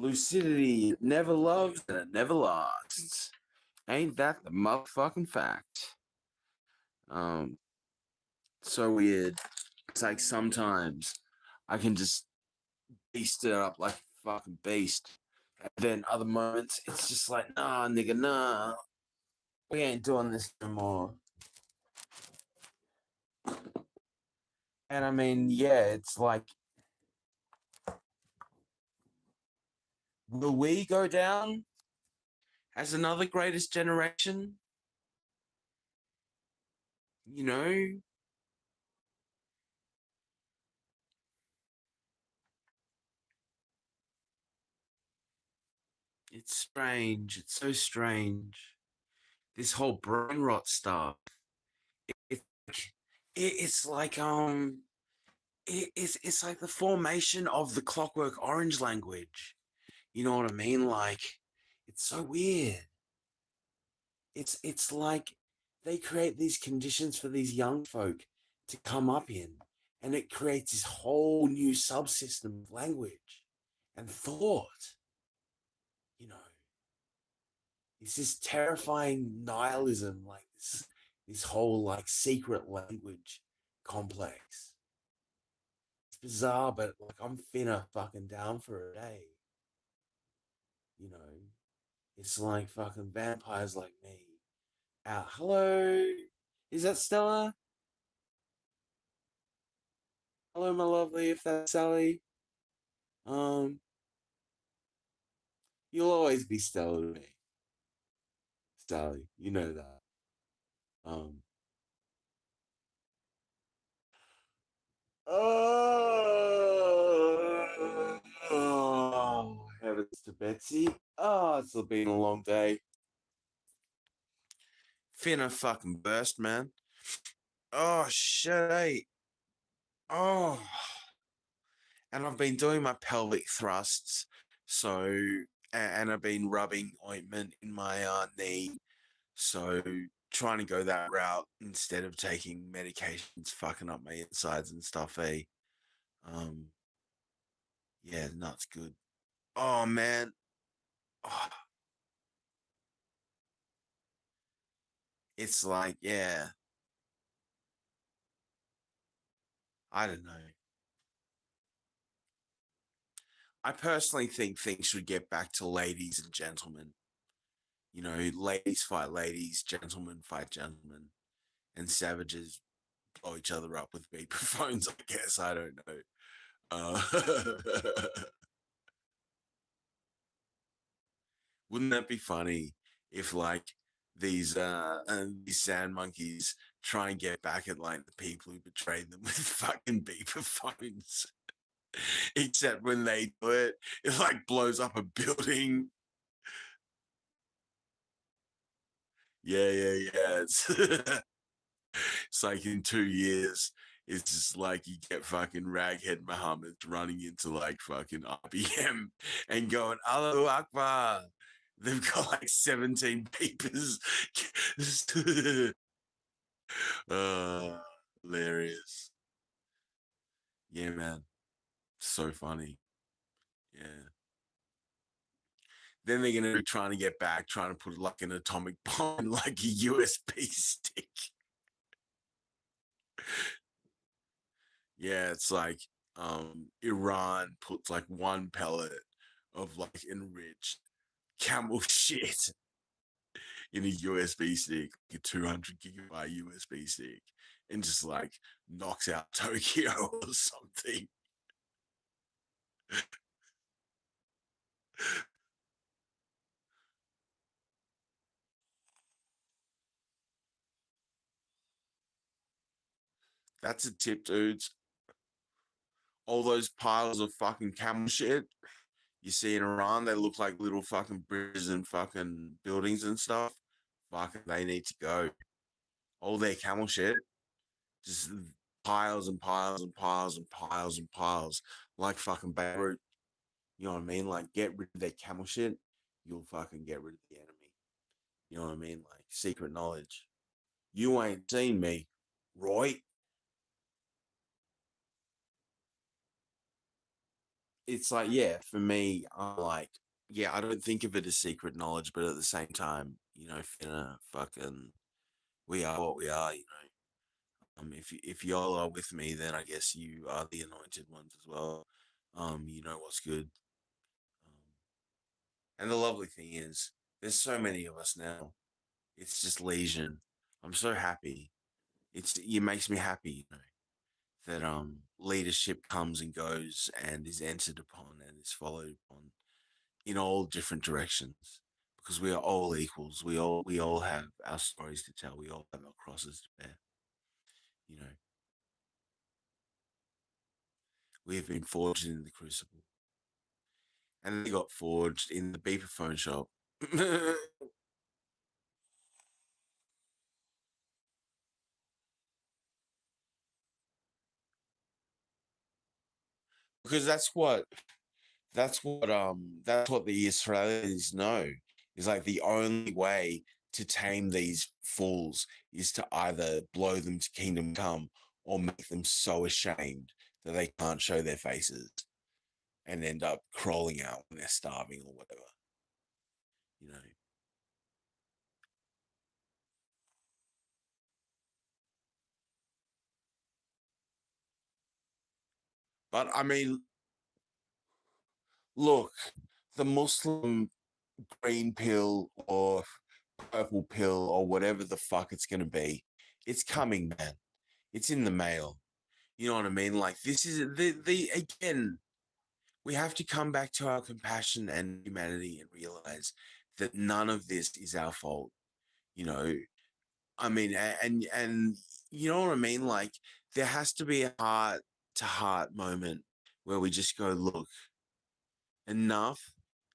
Lucidity never loves and it never lasts. Ain't that the motherfucking fact? Um, so weird. It's like sometimes I can just beast it up like a fucking beast. And then other moments, it's just like, nah, nigga, nah. We ain't doing this no more. And I mean, yeah, it's like, will we go down as another greatest generation? You know, it's strange. It's so strange. This whole brain rot stuff. It, it's like it's like the formation of the Clockwork Orange language. You know what I mean? Like, it's so weird. It's like they create these conditions for these young folk to come up in, and it creates this whole new subsystem of language and thought. You know, it's this terrifying nihilism, like this whole like secret language complex. It's bizarre, but like I'm finna fucking down for a day. You know, it's like fucking vampires like me. Hello, is that Stella? Hello, my lovely. If that's Sally, um, you'll always be Stella to me, Sally. You know that. Um, oh, heavens to Betsy. Oh, it's been a long day. Finna fucking burst, man. Oh shit, eh? Oh, and I've been doing my pelvic thrusts, so and I've been rubbing ointment in my knee, so trying to go that route instead of taking medications, fucking up my insides and stuff. Um, yeah, nuts good. Oh man, oh, it's like yeah, I don't know. I personally think things should get back to ladies and gentlemen. You know, ladies fight ladies, gentlemen fight gentlemen, and savages blow each other up with beeper phones. I guess I don't know. Wouldn't that be funny if like these sand monkeys try and get back at like the people who betrayed them with fucking beeper phones? Except when they do it, it like blows up a building. Yeah, yeah, yeah. It's like in 2 years, it's just like you get fucking raghead Muhammad running into like fucking IBM and going, Allahu Akbar. They've got like 17 papers. uh, hilarious. Yeah, man. So funny. Yeah. Then they're gonna be trying to get back, trying to put like an atomic bomb in like a USB stick. Yeah, it's like Iran puts like one pellet of like enriched camel shit in a USB stick, like a 200 gigabyte USB stick, and just like knocks out Tokyo or something. That's a tip, dudes. All those piles of fucking camel shit you see in Iran, they look like little fucking bridges and fucking buildings and stuff. Fucking, they need to go. All their camel shit, just piles and piles and piles and piles and piles, like fucking Beirut. You know what I mean? Like, get rid of their camel shit, you'll fucking get rid of the enemy. You know what I mean? Like, secret knowledge. You ain't seen me, right? it's like, yeah, for me, I'm like, yeah, I don't think of it as secret knowledge, but at the same time, finna fucking, we are what we are, if y'all are with me, then I guess you are the anointed ones as well. You know what's good. Um, and the lovely thing is, there's so many of us now. It's just legion. I'm so happy. It makes me happy, that leadership comes and goes and is entered upon and is followed upon in all different directions, because we are all equals. We all have our stories to tell. We all have our crosses to bear. You know, we have been forged in the crucible, and they got forged in the beeper phone shop. Because that's what the Israelis know, is like the only way to tame these fools is to either blow them to kingdom come or make them so ashamed that they can't show their faces and end up crawling out when they're starving or whatever, you know. But I mean, look, the Muslim green pill or purple pill or whatever the fuck it's going to be, it's coming, man. It's in the mail. You know what I mean? Like, this is the again, we have to come back to our compassion and humanity and realize that none of this is our fault. You know, I mean, and you know what I mean? Like, there has to be a heart to heart moment where we just go, look, enough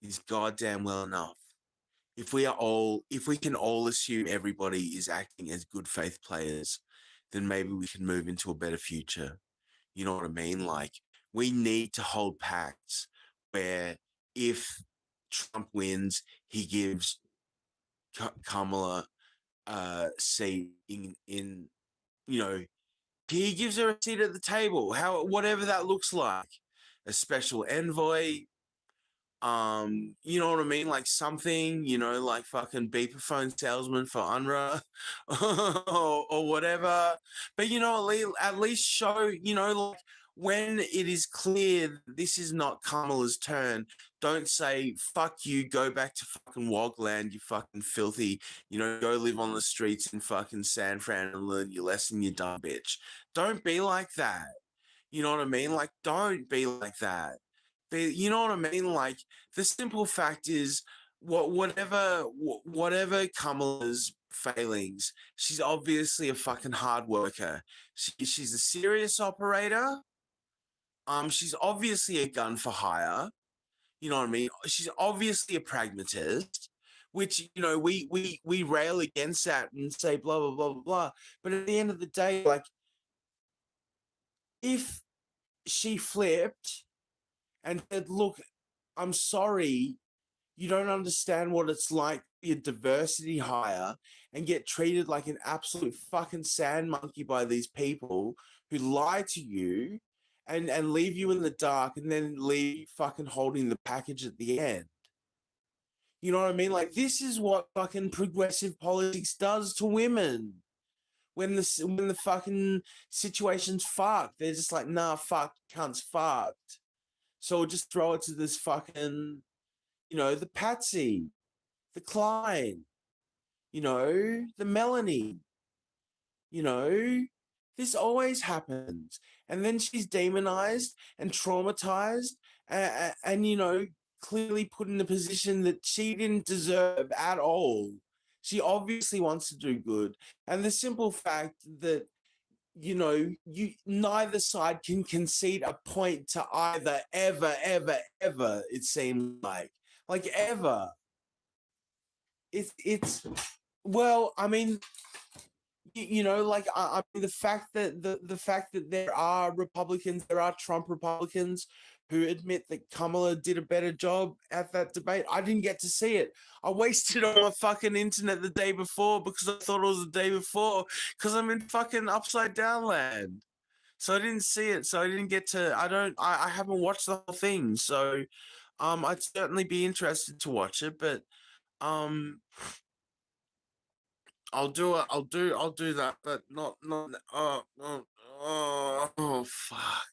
is goddamn well enough. If we can all assume everybody is acting as good faith players, then maybe we can move into a better future. You know what I mean? Like, we need to hold pacts where if Trump wins, he gives Kamala a seat in you know, he gives her a seat at the table, how whatever that looks like, a special envoy, you know what I mean? Like something, like fucking beeper phone salesman for UNRWA or whatever. But at least show, like when it is clear this is not Kamala's turn, don't say, fuck you, go back to fucking Wogland, you fucking filthy, go live on the streets in fucking San Fran and learn your lesson, you dumb bitch. Don't be like that. You know what I mean? Like, don't be like that. You know what I mean? Like, the simple fact is, whatever Kamala's failings, she's obviously a fucking hard worker. She's a serious operator. She's obviously a gun for hire. You know what I mean? She's obviously a pragmatist, which we rail against that and say blah blah blah blah blah. But at the end of the day, like, if she flipped and said, look, I'm sorry, you don't understand what it's like to be a diversity hire and get treated like an absolute fucking sand monkey by these people who lie to you and leave you in the dark and then leave you fucking holding the package at the end. You know what I mean? Like, this is what fucking progressive politics does to women. When the fucking situation's fucked, they're just like, nah, fuck, cunt's fucked. So we'll just throw it to this fucking, the Patsy, the Klein, the Melanie, you know, this always happens. And then she's demonized and traumatized and clearly put in a position that she didn't deserve at all. She obviously wants to do good. And the simple fact that you neither side can concede a point to either, ever, ever, ever, it seems like ever. It's well, I mean, like I mean, the fact that there are Trump Republicans who admit that Kamala did a better job at that debate. I didn't get to see it. I wasted on my fucking internet the day before because I thought it was the day before because I'm in fucking upside down land. So I didn't see it. So I didn't get to. I haven't watched the whole thing. So I'd certainly be interested to watch it. But um, I'll do it. I'll do that. But not. Oh fuck.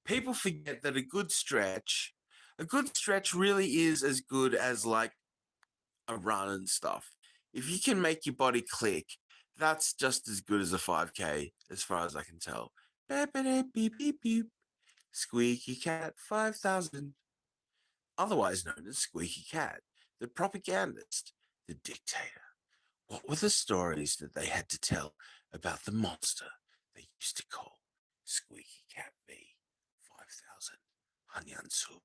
People forget that a good stretch really is as good as like a run and stuff. If you can make your body click, that's just as good as a 5K, as far as I can tell. Beep, beep, beep, beep. Squeaky Cat 5000, otherwise known as Squeaky Cat, the propagandist, the dictator. What were the stories that they had to tell about the monster they used to call Squeaky Cat V 5000? Hanyansu.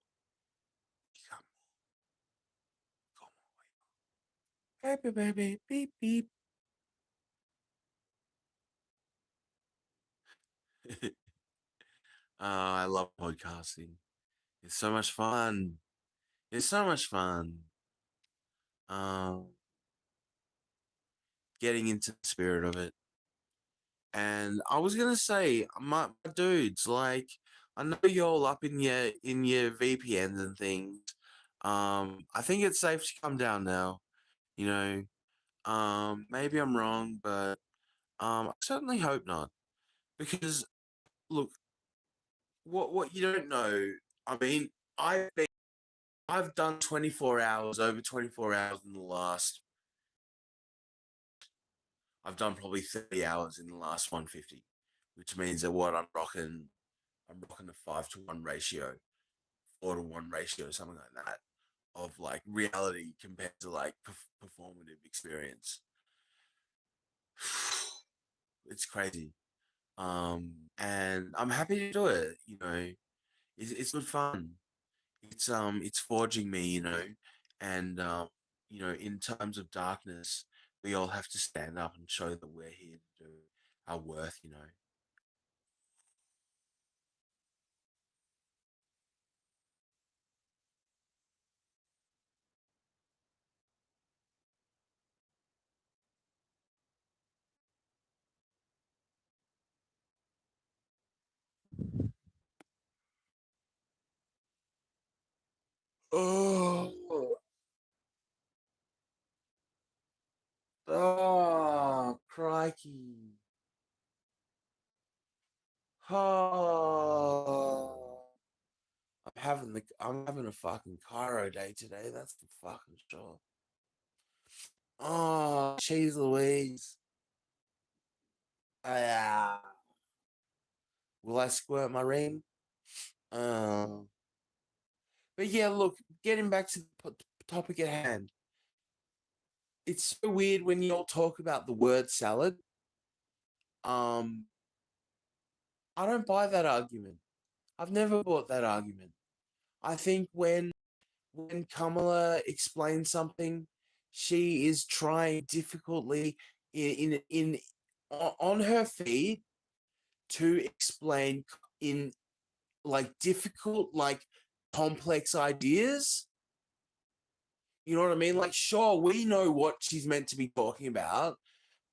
Baby, baby, beep, beep. I love podcasting. It's so much fun. It's so much fun. Um, Getting into the spirit of it. And I was gonna say, my dudes, like, I know you're all up in your VPNs and things. I think it's safe to come down now. You know, maybe I'm wrong, but I certainly hope not. Because look, what you don't know, I mean, I've done 24 hours, over 24 hours in the last. I've done probably 30 hours in the last 150, which means that what I'm rocking a 5-to-1 ratio, 4-to-1 ratio, something like that, of like reality compared to like performative experience. It's crazy. And I'm happy to do it. You know, it's good fun. It's forging me. And in times of darkness, we all have to stand up and show that we're here to do our worth. Oh, crikey. Oh, I'm having a fucking Cairo day today. That's for fucking sure. Oh, cheese Louise. Will I squirt my ring? Um, but yeah, look, getting back to the topic at hand. It's so weird when you all talk about the word salad. Um, I don't buy that argument. I've never bought that argument. I think when Kamala explains something, she is trying difficultly in on her feet to explain in like difficult, like complex ideas. You know what I mean? Like, sure, we know what she's meant to be talking about,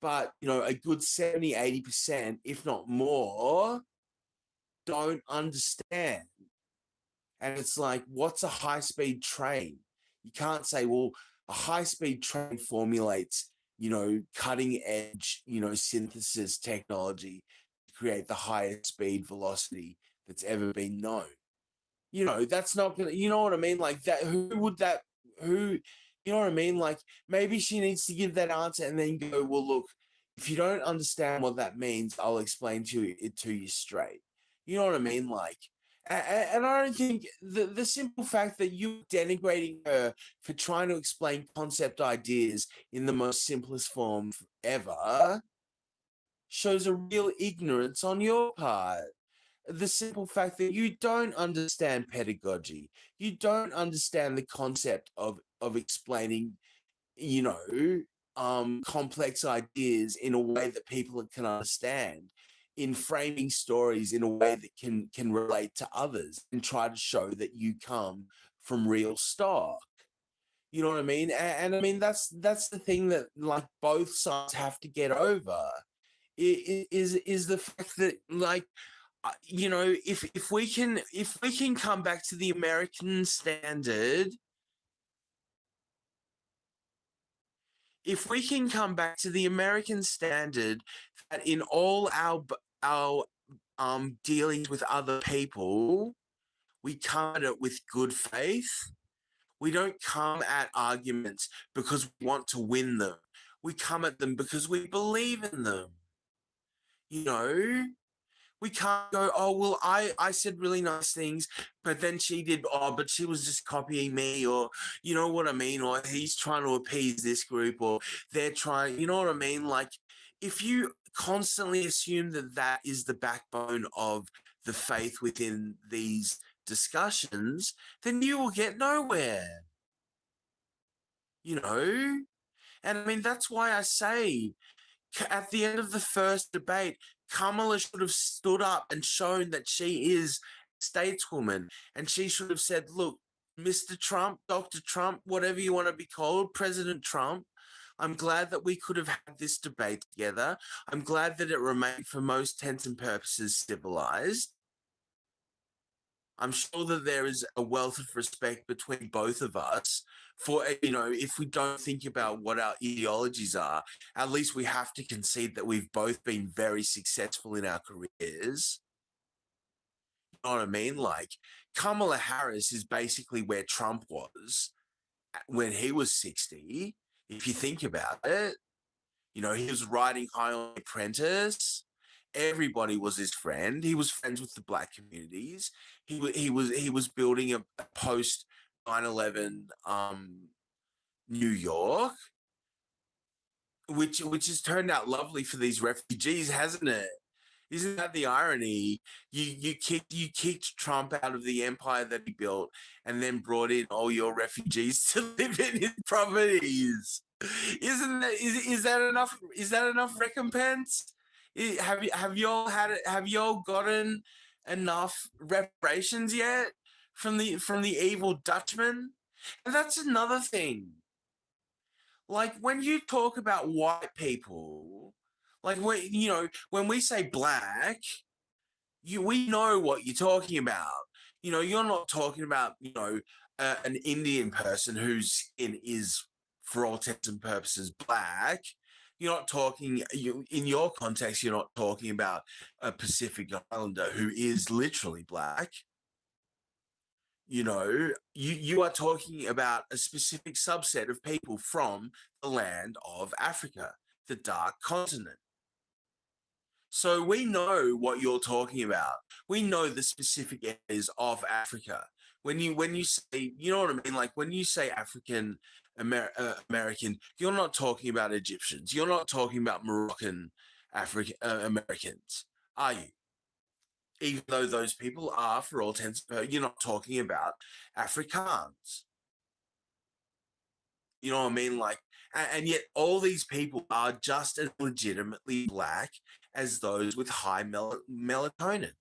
but a good 70-80%, if not more, don't understand. And it's like, what's a high speed train? You can't say, well, a high speed train formulates, cutting edge, synthesis technology to create the highest speed velocity that's ever been known. That's not gonna, you know what I mean? Like that, who, you know what I mean? Like maybe she needs to give that answer and then go, well, look, if you don't understand what that means, I'll explain it to you straight. You know what I mean? Like, and I don't think the simple fact that you're denigrating her for trying to explain concept ideas in the most simplest form ever shows a real ignorance on your part. The simple fact that you don't understand pedagogy, you don't understand the concept of explaining, you know, complex ideas in a way that people can understand, in framing stories in a way that can relate to others and try to show that you come from real stock. You know what I mean? And I mean that's the thing that like both sides have to get over is the fact that, like, if we can come back to the American standard, if we can come back to the American standard, that in all our dealings with other people, we come at it with good faith. We don't come at arguments because we want to win them. We come at them because we believe in them. You know, we can't go, oh, well, I said really nice things, but then she did, oh, but she was just copying me, or you know what I mean, or he's trying to appease this group, or they're trying, you know what I mean? Like, if you constantly assume that that is the backbone of the faith within these discussions, then you will get nowhere, you know? And I mean, that's why I say, at the end of the first debate, Kamala should have stood up and shown that she is a stateswoman. And she should have said, look, Mr. Trump, Dr. Trump, whatever you want to be called, President Trump, I'm glad that we could have had this debate together. I'm glad that it remained, for most intents and purposes, civilized. I'm sure that there is a wealth of respect between both of us for, if we don't think about what our ideologies are, at least we have to concede that we've both been very successful in our careers. You know what I mean? Like, Kamala Harris is basically where Trump was when he was 60, if you think about it. He was riding high on The Apprentice. Everybody was his friend. He was friends with the black communities. He was building a post 9/11 New York, which has turned out lovely for these refugees, hasn't it? Isn't that the irony? You kicked Trump out of the empire that he built, and then brought in all your refugees to live in his properties. Is that enough? Is that enough recompense? Have y'all gotten enough reparations yet from the evil Dutchman? And that's another thing. Like, when you talk about white people, like, when we say black, we know what you're talking about. You're not talking about, an Indian person whose skin is, for all intents and purposes, black. You're not talking, in your context, you're not talking about a Pacific Islander who is literally black. You are talking about a specific subset of people from the land of Africa, the dark continent. So we know what you're talking about. We know the specific areas of Africa. When you say, you know what I mean? Like, when you say African American, you're not talking about Egyptians. You're not talking about Moroccan African Americans, are you? Even though those people are, for all intents and purposes, you're not talking about Afrikaans. You know what I mean? Like, and yet all these people are just as legitimately black as those with high melatonin.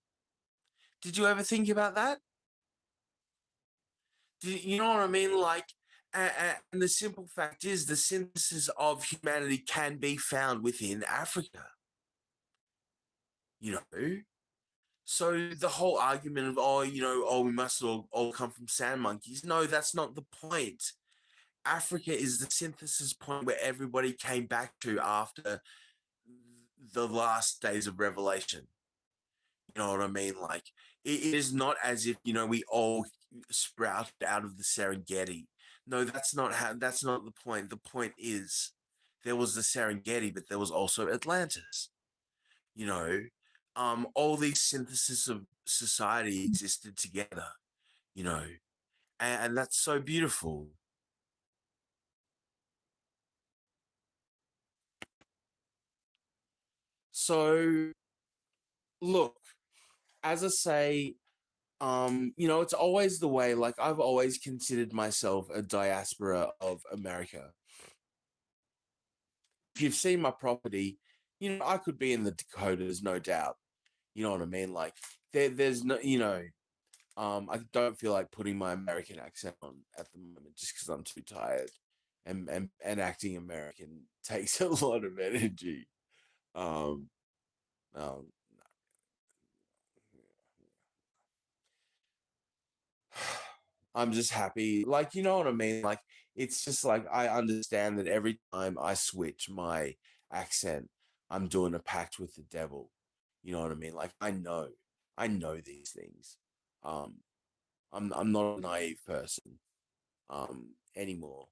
Did you ever think about that? You know what I mean? Like, and the simple fact is, the synthesis of humanity can be found within Africa. You know, so the whole argument of, we must all come from sand monkeys. No, that's not the point. Africa is the synthesis point where everybody came back to after the last days of Revelation. You know what I mean? Like, it is not as if, we all sprouted out of the Serengeti. No, that's not the point. The point is, there was the Serengeti, but there was also Atlantis. You know, all these synthesis of society existed together, you know, and that's so beautiful. So, look, as I say, it's always the way. Like, I've always considered myself a diaspora of America. If you've seen my property, I could be in the Dakotas, no doubt. You know what I mean? Like, there's no, I don't feel like putting my American accent on at the moment, just because I'm too tired, and acting American takes a lot of energy. Um, No, I'm just happy. Like, you know what I mean? Like, it's just like I understand that every time I switch my accent, I'm doing a pact with the devil. You know what I mean? Like, I know these things. Um, I'm not a naive person anymore.